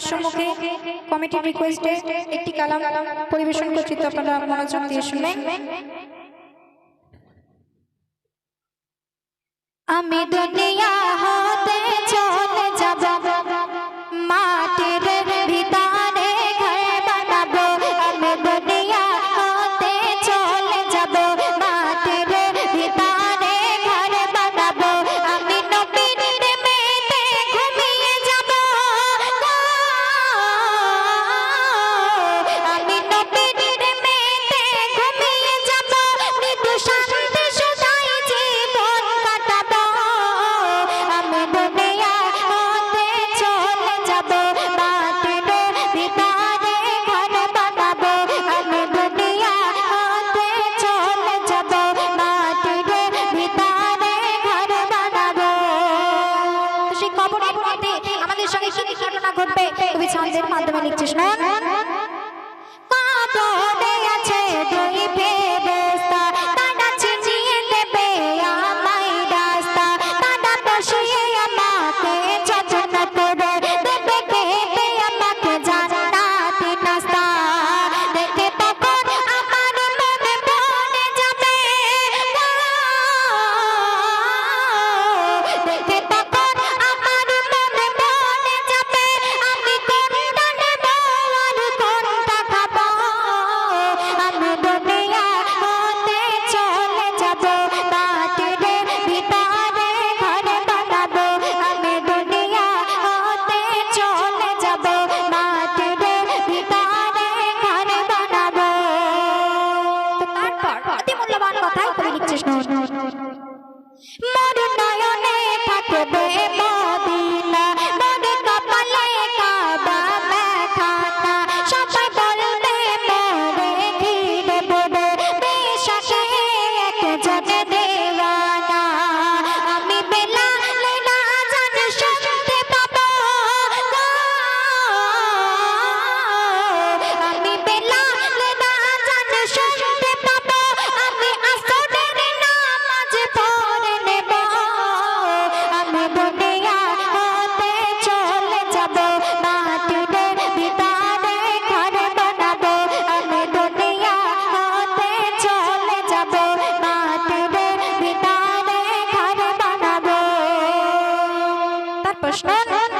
সম্মুখে কমিটির রিকোয়েস্টে একটি কালাম পরিবেশন করছি, তো আপনারা মনোযোগ দিয়ে শুনবেন। আমি দুনিয়া হতে চলে যাব, মাটির ভিতরে ঘর বানাবো। আমি দুনিয়া হতে চলে যাব, মাটির ভিতরে ঘর বানাবো। আমি নবীর প্রেমেতে ঘুমিয়ে যাব, আমি নবীর প্রেমেতে ঘুমিয়ে যাব। মৃত্যু শান্তি সুধাই জীবন কাটাবো। আমি দুনিয়া হতে চলে যাব, মাটির ভিতরে ঘর বানাবো। আমি দুনিয়া হতে চলে যাব, মাটির ভিতরে ঘর বানাবো। সেই কবরের মধ্যে আমাদের সঙ্গে কি ঘটনা ঘটবে কবি ছন্দের মাধ্যমে লিখছে, শুনুন। কবরে আছে দুই ফেরেশতা, তারা চিনিয়ে দেবে আমায় রাস্তা। তারা বসিয়ে আমাকে যত্ন করে দেবে, খেতে আমাকে জান্নাতি নাস্তা। দেখে তখন আমার মনে পড়ে যাবে, দেখে তখন আমার মনে পড়ে যাবে, আমি কোনটা নেব আর কোনটা খাবো। আমি দুনিয়া হতে চলে যাব, মাটির ভিতরে ঘর বানাবো। আমি দুনিয়া হতে চলে যাব, মাটির ভিতরে ঘর বানাবো। তো তারপর অতি মূল্যবান কথাই কবি লিখছে, শুনুন। মোর নয়নে থাকবে মদিনা, মোর কপালে কাবা মেখানা। সবাই বলবে মোরে ঘিরে পড়ে, বেশাকে একজন দেওয়ানা। আমি বেলালে না জান শুনতে পাবো, আমি বেলালে না জান শুনতে পাবো। আমি আসরের নামাজ পড়ে নেব। আমি দুনিয়া হতে চলে যাব, মাটির ভিতরে ঘর বানাবো। আমি দুনিয়া হতে চলে যাব, মাটির ভিতরে ঘর বানাবো। তারপর শুনুন।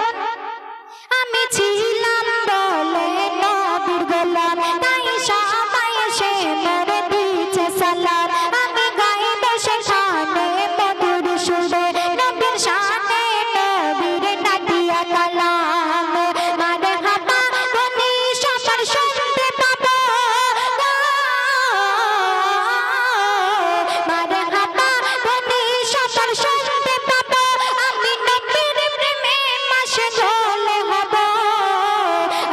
আমি ছিলাম বলে নবীর গোলাম, তাই সবাই এসে মেরে দিচ্ছে সালাম। আমি গাইব সেখানে মধুর সুরে, নবীর শানে নবীর নাদিয়া কালাম। মারহাবা ধ্বনি সবার শুনতে পাবো, মারহাবা ধ্বনি সবার শুনতে পাবো। আমি নবীর প্রেমে মাশগুল হব।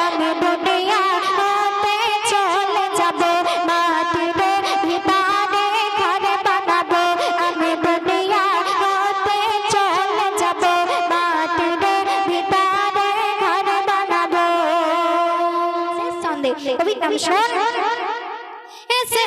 আমি দুনিয়া হতে চলে যাব, মাটির ভিতরে ঘর বানাবো। আমি দুনিয়া হতে চলে যাব, মাটির ভিতরে ঘর বানাবো। শেষ ছন্দে কবির নাম শুনুন। এসে